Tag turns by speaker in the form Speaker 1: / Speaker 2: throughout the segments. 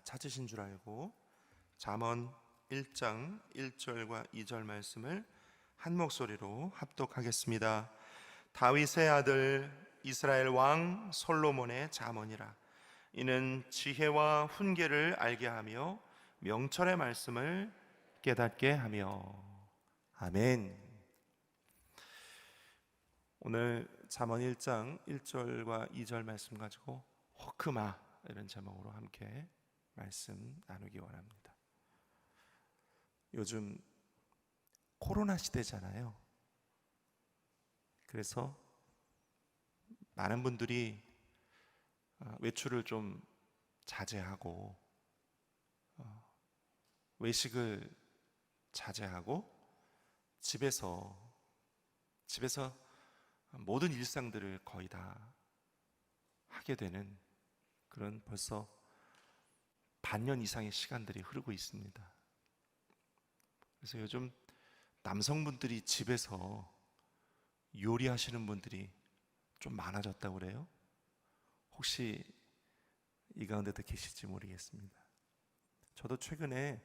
Speaker 1: 찾으신 줄 알고 잠언 1장 1절과 2절 말씀을 한 목소리로 합독하겠습니다. 다윗의 아들 이스라엘 왕 솔로몬의 잠언이라. 이는 지혜와 훈계를 알게 하며 명철의 말씀을 깨닫게 하며. 아멘. 오늘 잠언 1장 1절과 2절 말씀 가지고 호크마 이런 제목으로 함께 말씀 나누기 원합니다. 요즘 코로나 시대잖아요. 그래서 많은 분들이 외출을 좀 자제하고 외식을 자제하고 집에서 모든 일상들을 거의 다 하게 되는 그런 벌써 반년 이상의 시간들이 흐르고 있습니다. 그래서 요즘 남성분들이 집에서 요리하시는 분들이 좀 많아졌다고 그래요. 혹시 이 가운데도 계실지 모르겠습니다. 저도 최근에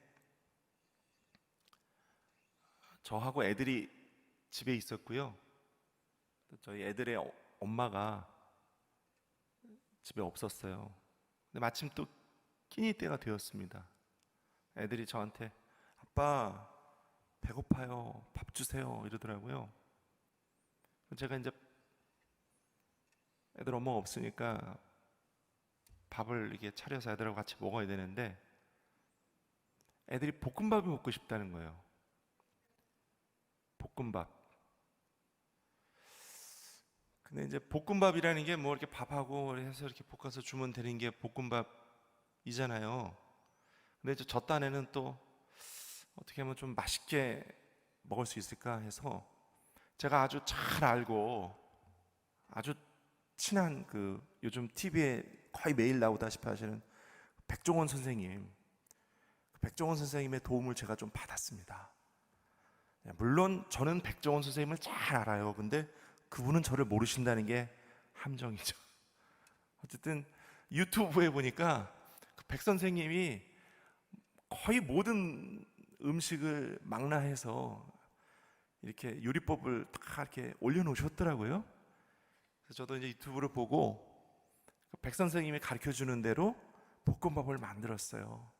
Speaker 1: 저하고 애들이 집에 있었고요. 저희 애들의 엄마가 집에 없었어요. 근데 마침 또 끼니 때가 되었습니다. 애들이 저한테 아빠 배고파요, 밥 주세요 이러더라고요. 제가 이제 애들 엄마가 없으니까 밥을 이렇게 차려서 애들하고 같이 먹어야 되는데 애들이 볶음밥이 먹고 싶다는 거예요. 볶음밥. 근데 이제 볶음밥이라는 게 뭐 이렇게 밥하고 해서 이렇게 볶아서 주면 되는 게 볶음밥이잖아요. 근데 이제 저 딴에는 또 어떻게 하면 좀 맛있게 먹을 수 있을까 해서 제가 아주 잘 알고 아주 친한 그 요즘 TV에 거의 매일 나오다시피 하시는 백종원 선생님, 백종원 선생님의 도움을 제가 좀 받았습니다. 물론 저는 백종원 선생님을 잘 알아요. 근데 그분은 저를 모르신다는 게 함정이죠. 어쨌든 유튜브에 보니까 그 백 선생님이 거의 모든 음식을 망라해서 이렇게 요리법을 다 이렇게 올려놓으셨더라고요. 그래서 저도 이제 유튜브를 보고 백 선생님이 가르쳐 주는 대로 볶음밥을 만들었어요.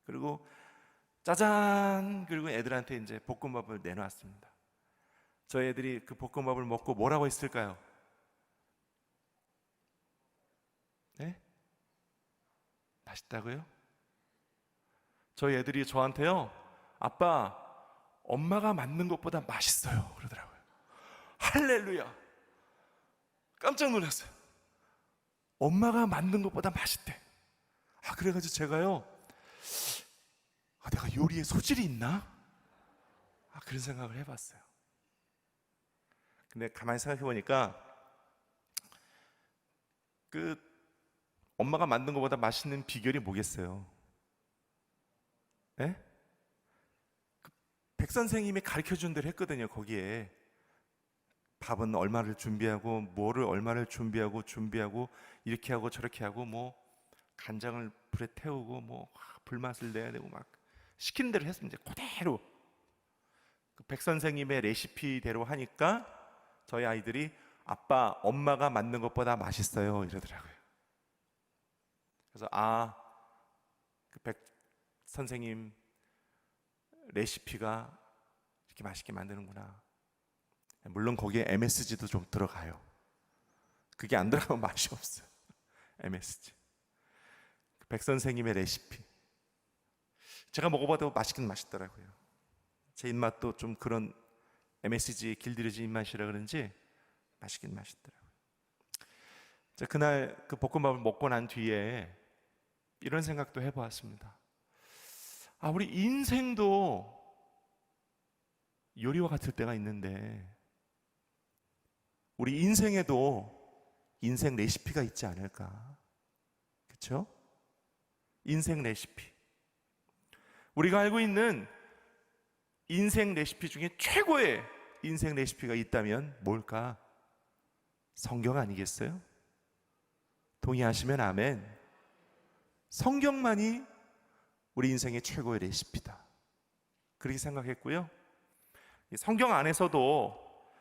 Speaker 1: 그리고 짜잔! 그리고 애들한테 이제 볶음밥을 내놨습니다. 저희 애들이 그 볶음밥을 먹고 뭐라고 했을까요? 네? 맛있다고요? 저희 애들이 저한테요, 아빠, 엄마가 만든 것보다 맛있어요 그러더라고요. 할렐루야! 깜짝 놀랐어요. 엄마가 만든 것보다 맛있대. 그래가지고 제가요, 내가 요리에 소질이 있나? 그런 생각을 해봤어요. 근데 가만히 생각해 보니까 그 엄마가 만든 것보다 맛있는 비결이 뭐겠어요? 네? 백 선생님이 가르쳐 준 대로 했거든요. 거기에 밥은 얼마를 준비하고 뭐를 얼마를 준비하고 이렇게 하고 저렇게 하고 뭐 간장을 불에 태우고 뭐 불맛을 내야 되고 막 시킨 대로 했습니다. 그대로 그 백 선생님의 레시피대로 하니까 저희 아이들이 아빠, 엄마가 만든 것보다 맛있어요 이러더라고요. 그래서 그 백 선생님 레시피가 이렇게 맛있게 만드는구나. 물론 거기에 MSG도 좀 들어가요. 그게 안 들어가면 맛이 없어요. MSG. 백 선생님의 레시피. 제가 먹어봐도 맛있긴 맛있더라고요. 제 입맛도 좀 그런 MSG에 길들여진 입맛이라 그런지 맛있긴 맛있더라고요. 그날 그 볶음밥을 먹고 난 뒤에 이런 생각도 해보았습니다. 우리 인생도 요리와 같을 때가 있는데 우리 인생에도 인생 레시피가 있지 않을까? 그렇죠? 인생 레시피. 우리가 알고 있는 인생 레시피 중에 최고의 인생 레시피가 있다면 뭘까? 성경 아니겠어요? 동의하시면 아멘. 성경만이 우리 인생의 최고의 레시피다, 그렇게 생각했고요. 성경 안에서도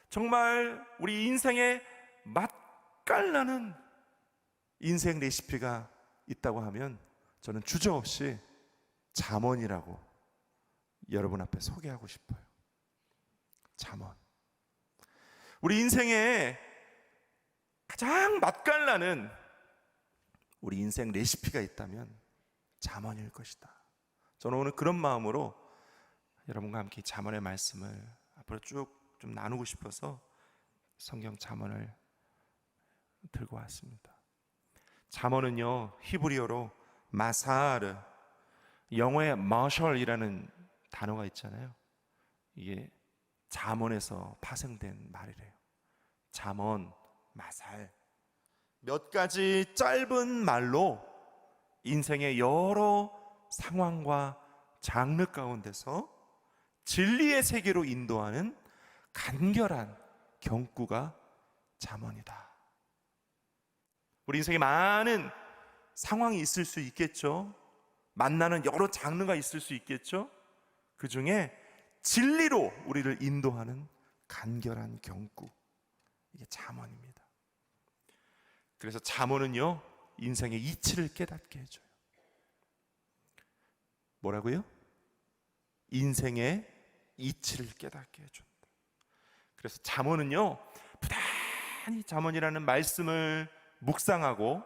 Speaker 1: 정말 우리 인생의 맛깔나는 인생 레시피가 있다고 하면 저는 주저없이 잠언이라고 여러분 앞에 소개하고 싶어요. 잠언. 우리 인생에 가장 맛깔나는 우리 인생 레시피가 있다면 잠언일 것이다. 저는 오늘 그런 마음으로 여러분과 함께 잠언의 말씀을 앞으로 쭉 좀 나누고 싶어서 성경 잠언을 들고 왔습니다. 잠언은요, 히브리어로 마사르, 영어에 마셜이라는 단어가 있잖아요. 이게 잠언에서 파생된 말이래요. 잠언, 마살, 몇 가지 짧은 말로 인생의 여러 상황과 장르 가운데서 진리의 세계로 인도하는 간결한 경구가 잠언이다. 우리 인생에 많은 상황이 있을 수 있겠죠. 만나는 여러 장르가 있을 수 있겠죠. 그 중에 진리로 우리를 인도하는 간결한 경구, 이게 잠언입니다. 그래서 잠언은요, 인생의 이치를 깨닫게 해줘요. 뭐라고요? 인생의 이치를 깨닫게 해준다. 그래서 잠언은요, 부단히 잠언이라는 말씀을 묵상하고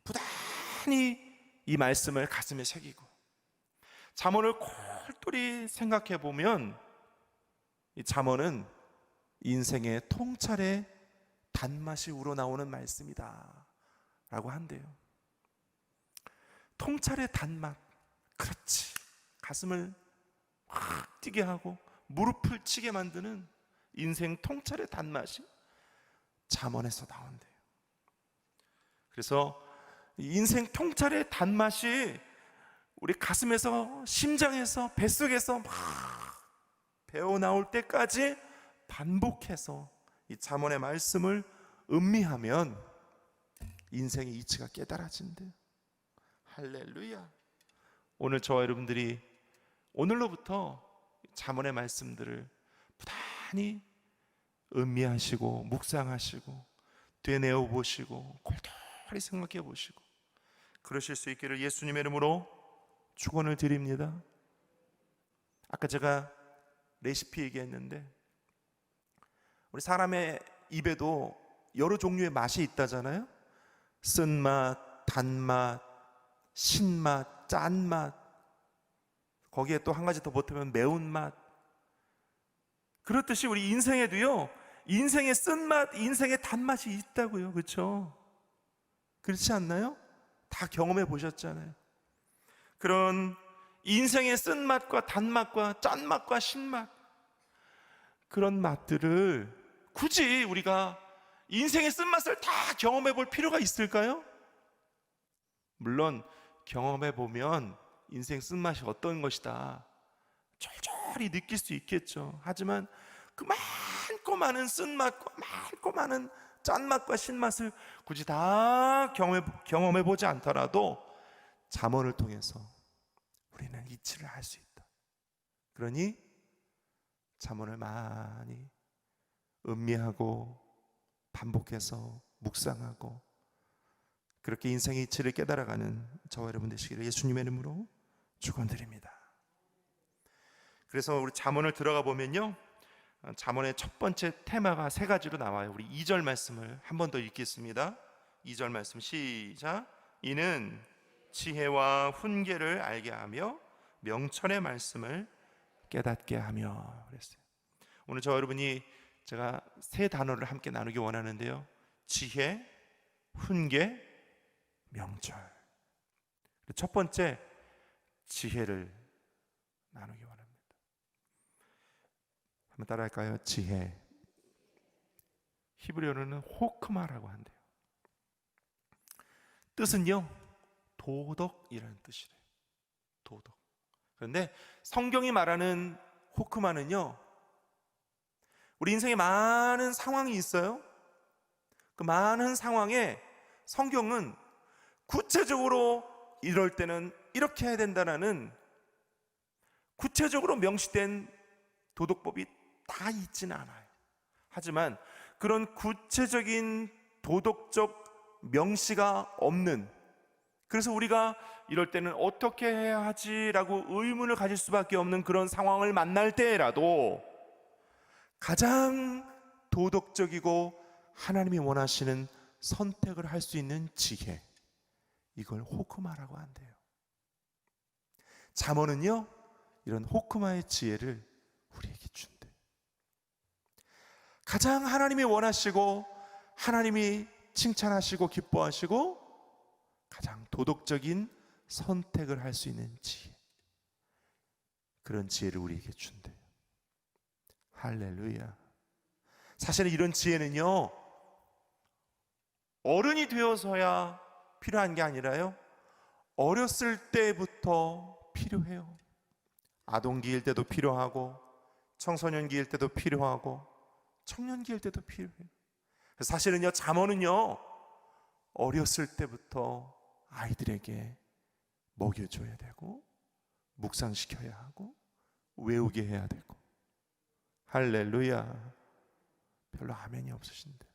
Speaker 1: 부단히 이 말씀을 가슴에 새기고 잠언을 콜똘히 생각해 보면 이 잠언은 인생의 통찰의 단맛이 우러나오는 말씀이다 라고 한대요. 통찰의 단맛, 그렇지, 가슴을 확 뛰게 하고 무릎을 치게 만드는 인생 통찰의 단맛이 잠언에서 나온대요. 그래서 인생 통찰의 단맛이 우리 가슴에서, 심장에서, 뱃속에서 막 배어나올 때까지 반복해서 이 잠언의 말씀을 음미하면 인생의 이치가 깨달아진대요. 할렐루야. 오늘 저와 여러분들이 오늘로부터 잠언의 말씀들을 부단히 음미하시고 묵상하시고 되뇌어 보시고 골똘히 생각해 보시고 그러실 수 있기를 예수님의 이름으로 축원을 드립니다. 아까 제가 레시피 얘기했는데 우리 사람의 입에도 여러 종류의 맛이 있다잖아요. 쓴맛, 단맛, 신맛, 짠맛, 거기에 또 한 가지 더 보태면 매운맛. 그렇듯이 우리 인생에도요, 인생의 쓴맛, 인생의 단맛이 있다고요. 그렇죠? 그렇지 않나요? 다 경험해 보셨잖아요. 그런 인생의 쓴맛과 단맛과 짠맛과 신맛, 그런 맛들을 굳이 우리가 인생의 쓴맛을 다 경험해 볼 필요가 있을까요? 물론 경험해 보면 인생 쓴맛이 어떤 것이다 절절히 느낄 수 있겠죠. 하지만 그 많고 많은 쓴맛과 많고 많은 짠맛과 신맛을 굳이 다 경험해 보지 않더라도 잠언을 통해서 우리는 이치를 할 수 있다. 그러니 잠언을 많이 음미하고 반복해서 묵상하고 그렇게 인생의 이치를 깨달아가는 저와 여러분 되시기를 예수님의 이름으로 축원드립니다. 그래서 우리 잠언을 들어가 보면요, 잠언의 첫 번째 테마가 세 가지로 나와요. 우리 2절 말씀을 한 번 더 읽겠습니다. 2절 말씀 시작. 이는 지혜와 훈계를 알게 하며 명철의 말씀을 깨닫게 하며 그랬어요. 오늘 저와 여러분이 제가 세 단어를 함께 나누기 원하는데요, 지혜, 훈계, 명철. 첫 번째, 지혜를 나누기 원합니다. 한번 따라할까요? 지혜. 히브리어로는 호크마라고 한대요. 뜻은요, 도덕이라는 뜻이래요. 도덕. 그런데 성경이 말하는 호크마는요, 우리 인생에 많은 상황이 있어요. 그 많은 상황에 성경은 구체적으로 이럴 때는 이렇게 해야 된다는 구체적으로 명시된 도덕법이 다 있지는 않아요. 하지만 그런 구체적인 도덕적 명시가 없는, 그래서 우리가 이럴 때는 어떻게 해야 하지라고 의문을 가질 수밖에 없는 그런 상황을 만날 때라도 가장 도덕적이고 하나님이 원하시는 선택을 할 수 있는 지혜, 이걸 호크마라고 한대요. 잠언은요, 이런 호크마의 지혜를 우리에게 준대. 가장 하나님이 원하시고 하나님이 칭찬하시고 기뻐하시고 가장 도덕적인 선택을 할 수 있는 지혜, 그런 지혜를 우리에게 준대. 할렐루야. 사실은 이런 지혜는요, 어른이 되어서야 필요한 게 아니라요, 어렸을 때부터 필요해요. 아동기일 때도 필요하고, 청소년기일 때도 필요하고, 청년기일 때도 필요해요. 사실은요, 잠언은요, 어렸을 때부터 아이들에게 먹여줘야 되고, 묵상시켜야 하고, 외우게 해야 되고. 할렐루야. 별로 아멘이 없으신데,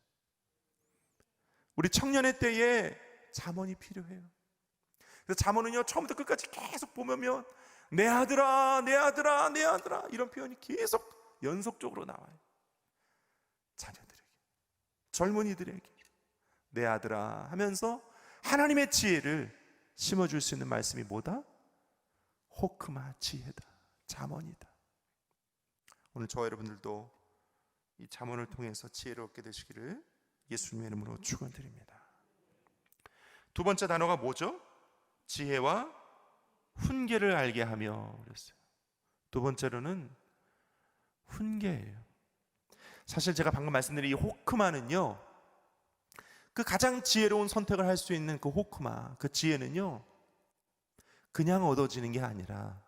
Speaker 1: 우리 청년의 때에 잠언이 필요해요. 그래서 잠언은요, 처음부터 끝까지 계속 보면 내 아들아, 내 아들아, 내 아들아, 이런 표현이 계속 연속적으로 나와요. 자녀들에게, 젊은이들에게 내 아들아 하면서 하나님의 지혜를 심어줄 수 있는 말씀이 뭐다? 호크마, 지혜다, 잠언이다. 오늘 저와 여러분들도 이 잠언을 통해서 지혜를 얻게 되시기를 예수님의 이름으로 축원드립니다. 두 번째 단어가 뭐죠? 지혜와 훈계를 알게 하며 그랬어요. 두 번째로는 훈계예요. 사실 제가 방금 말씀드린 이 호크마는요, 그 가장 지혜로운 선택을 할 수 있는 그 호크마, 그 지혜는요, 그냥 얻어지는 게 아니라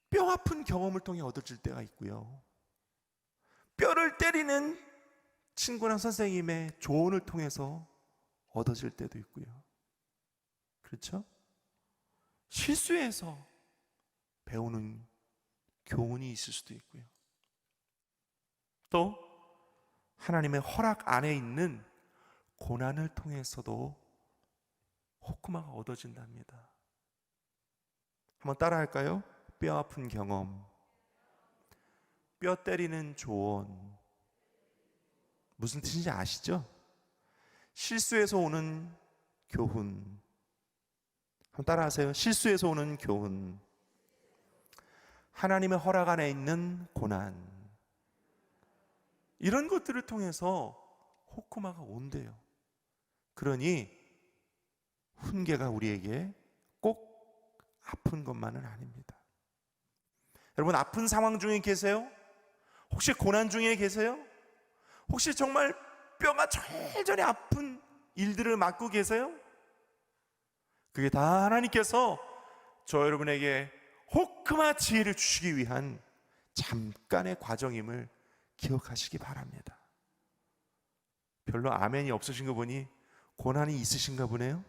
Speaker 1: 뼈 아픈 경험을 통해 얻어질 때가 있고요, 뼈를 때리는 친구나 선생님의 조언을 통해서 얻어질 때도 있고요. 그렇죠? 실수해서 배우는 교훈이 있을 수도 있고요. 또 하나님의 허락 안에 있는 고난을 통해서도 호크마가 얻어진답니다. 한번 따라할까요? 뼈 아픈 경험, 뼈 때리는 조언. 무슨 뜻인지 아시죠? 실수에서 오는 교훈. 한번 따라하세요. 실수에서 오는 교훈, 하나님의 허락 안에 있는 고난, 이런 것들을 통해서 호크마가 온대요. 그러니 훈계가 우리에게 꼭 아픈 것만은 아닙니다. 여러분, 아픈 상황 중에 계세요? 혹시 고난 중에 계세요? 혹시 정말 뼈가 절절히 아픈 일들을 맡고 계세요? 그게 다 하나님께서 저 여러분에게 호크마 지혜를 주시기 위한 잠깐의 과정임을 기억하시기 바랍니다. 별로 아멘이 없으신 거 보니 고난이 있으신가 보네요.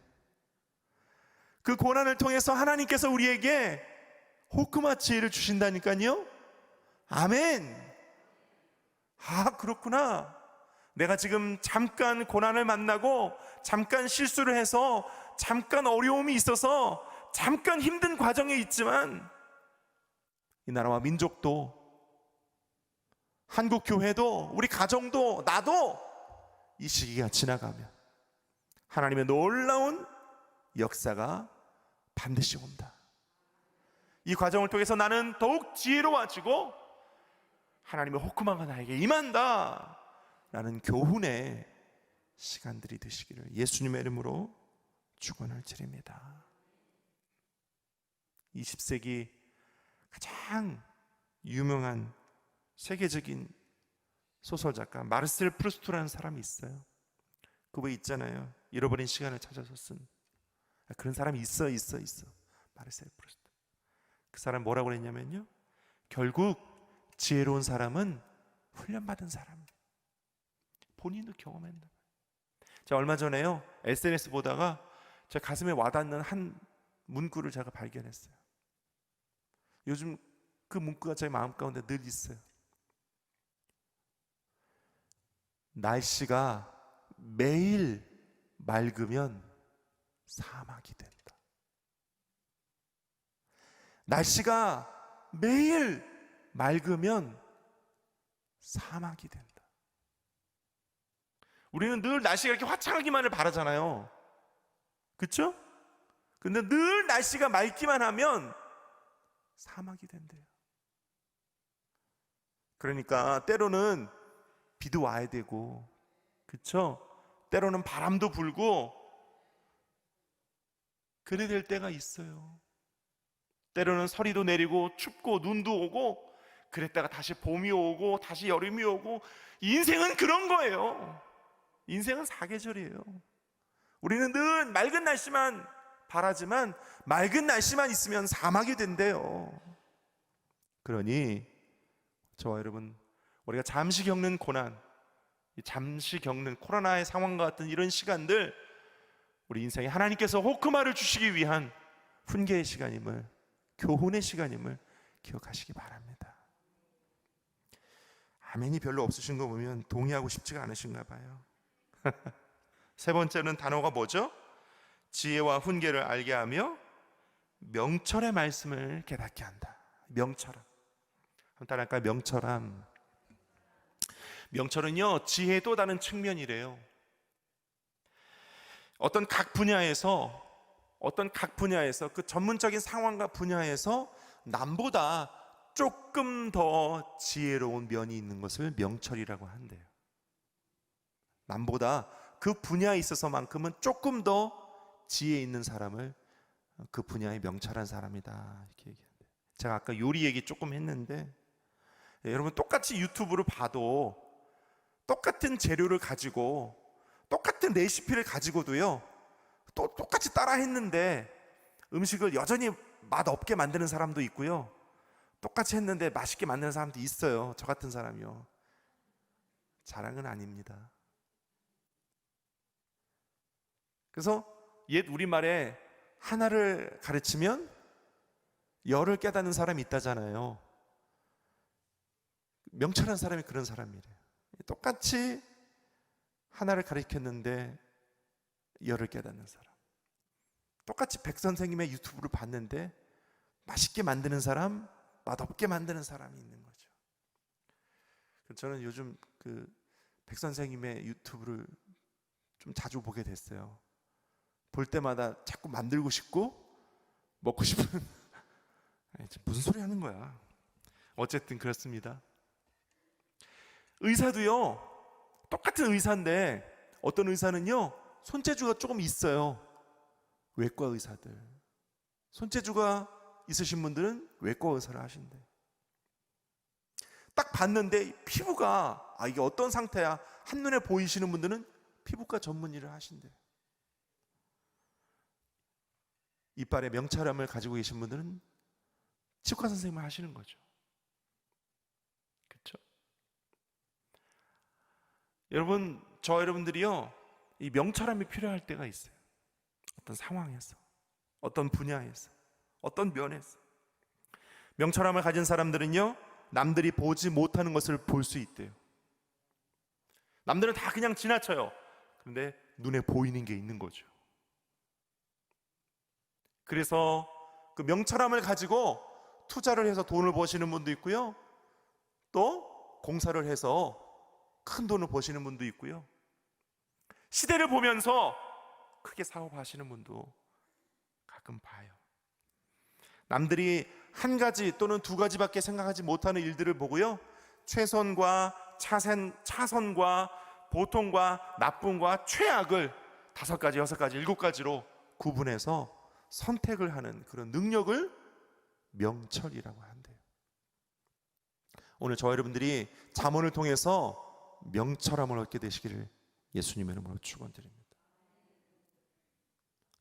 Speaker 1: 그 고난을 통해서 하나님께서 우리에게 호크마 지혜를 주신다니까요. 아멘. 아, 그렇구나. 내가 지금 잠깐 고난을 만나고 잠깐 실수를 해서 잠깐 어려움이 있어서 잠깐 힘든 과정에 있지만, 이 나라와 민족도, 한국 교회도, 우리 가정도, 나도 이 시기가 지나가면 하나님의 놀라운 역사가 반드시 온다. 이 과정을 통해서 나는 더욱 지혜로워지고 하나님의 호크마가 나에게 임한다 라는 교훈의 시간들이 되시기를 예수님의 이름으로 축원을 드립니다. 20세기 가장 유명한 세계적인 소설작가 마르셀 프루스트라는 사람이 있어요. 그거 있잖아요, 잃어버린 시간을 찾아서 쓴. 그런 사람이 있어. 마르셀 프루스트. 그 사람 뭐라고 그랬냐면요, 결국 지혜로운 사람은 훈련받은 사람, 본인도 경험한다. 자, 얼마 전에요, SNS 보다가 제 가슴에 와닿는 한 문구를 제가 발견했어요. 요즘 그 문구가 제 마음 가운데 늘 있어요. 날씨가 매일 맑으면 사막이 된다. 날씨가 매일 맑으면 사막이 된다. 우리는 늘 날씨가 이렇게 화창하기만을 바라잖아요. 그렇죠? 근데 늘 날씨가 맑기만 하면 사막이 된대요. 그러니까 때로는 비도 와야 되고, 그렇죠? 때로는 바람도 불고 그래야 될 때가 있어요. 때로는 서리도 내리고 춥고 눈도 오고, 그랬다가 다시 봄이 오고 다시 여름이 오고. 인생은 그런 거예요. 인생은 사계절이에요. 우리는 늘 맑은 날씨만 바라지만 맑은 날씨만 있으면 사막이 된대요. 그러니 저와 여러분, 우리가 잠시 겪는 고난, 잠시 겪는 코로나의 상황과 같은 이런 시간들, 우리 인생에 하나님께서 호크마를 주시기 위한 훈계의 시간임을, 교훈의 시간임을 기억하시기 바랍니다. 아멘이 별로 없으신 거 보면 동의하고 싶지가 않으신가 봐요. 세 번째는 단어가 뭐죠? 지혜와 훈계를 알게 하며 명철의 말씀을 깨닫게 한다. 명철함. 한번 따라할까요? 명철함. 명철은요, 지혜의 또 다른 측면이래요. 어떤 각 분야에서 그 전문적인 상황과 분야에서 남보다 조금 더 지혜로운 면이 있는 것을 명철이라고 한대요. 남보다 그 분야에 있어서만큼은 조금 더 지혜 있는 사람을 그 분야에 명철한 사람이다, 이렇게 얘기한대요. 제가 아까 요리 얘기 조금 했는데, 여러분 똑같이 유튜브를 봐도 똑같은 재료를 가지고 똑같은 레시피를 가지고도요, 또 똑같이 따라 했는데 음식을 여전히 맛없게 만드는 사람도 있고요, 똑같이 했는데 맛있게 만드는 사람도 있어요. 저 같은 사람이요. 자랑은 아닙니다. 그래서 옛 우리말에 하나를 가르치면 열을 깨닫는 사람이 있다잖아요. 명철한 사람이 그런 사람이래요. 똑같이 하나를 가르쳤는데 열을 깨닫는 사람. 똑같이 백 선생님의 유튜브를 봤는데 맛있게 만드는 사람, 맛없게 만드는 사람이 있는 거죠. 저는 요즘 그 백 선생님의 유튜브를 좀 자주 보게 됐어요. 볼 때마다 자꾸 만들고 싶고 먹고 싶은 무슨 소리 하는 거야. 어쨌든 그렇습니다. 의사도요, 똑같은 의사인데 어떤 의사는요 손재주가 조금 있어요. 외과 의사들, 손재주가 있으신 분들은 외과 의사를 하신대. 딱 봤는데 피부가 이게 어떤 상태야 한눈에 보이시는 분들은 피부과 전문 일을 하신대. 이빨에 명철함을 가지고 계신 분들은 치과 선생님을 하시는 거죠. 그렇죠? 여러분, 여러분들이요, 이 명철함이 필요할 때가 있어요. 어떤 상황에서, 어떤 분야에서, 어떤 면에서. 명철함을 가진 사람들은요, 남들이 보지 못하는 것을 볼 수 있대요. 남들은 다 그냥 지나쳐요. 그런데 눈에 보이는 게 있는 거죠. 그래서 그 명철함을 가지고 투자를 해서 돈을 버시는 분도 있고요, 또 공사를 해서 큰 돈을 버시는 분도 있고요, 시대를 보면서 크게 사업하시는 분도 가끔 봐요. 남들이 한 가지 또는 두 가지밖에 생각하지 못하는 일들을 보고요, 최선과 차선과 보통과 나쁨과 최악을 5가지, 6가지, 7가지로 구분해서 선택을 하는 그런 능력을 명철이라고 한대요. 오늘 저와 여러분들이 잠언을 통해서 명철함을 얻게 되시기를 예수님의 이름으로 축원드립니다.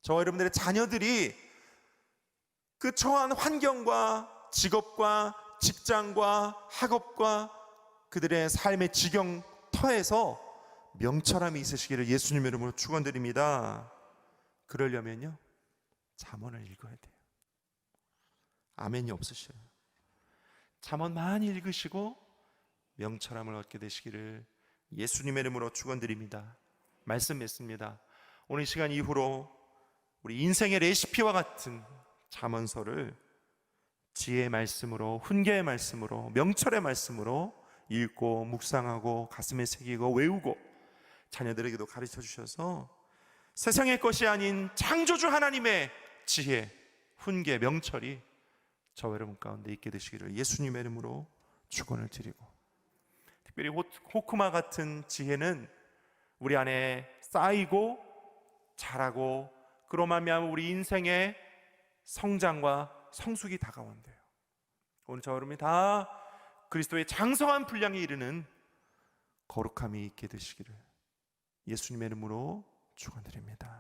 Speaker 1: 저와 여러분들의 자녀들이 그 처한 환경과 직업과 직장과 학업과 그들의 삶의 지경터에서 명철함이 있으시기를 예수님 이름으로 축원드립니다. 그러려면요, 잠언을 읽어야 돼요. 아멘이 없으셔요. 잠언 많이 읽으시고 명철함을 얻게 되시기를 예수님의 이름으로 축원드립니다. 말씀 맺습니다. 오늘 시간 이후로 우리 인생의 레시피와 같은 잠언서를 지혜의 말씀으로, 훈계의 말씀으로, 명철의 말씀으로 읽고 묵상하고 가슴에 새기고 외우고 자녀들에게도 가르쳐 주셔서 세상의 것이 아닌 창조주 하나님의 지혜, 훈계, 명철이 저와 여러분 가운데 있게 되시기를 예수님의 이름으로 축원을 드리고, 특별히 호크마 같은 지혜는 우리 안에 쌓이고 자라고 그로 말미암아 우리 인생의 성장과 성숙이 다가온대요. 오늘 저와 여러분이 다 그리스도의 장성한 분량에 이르는 거룩함이 있게 되시기를 예수님의 이름으로 축원드립니다.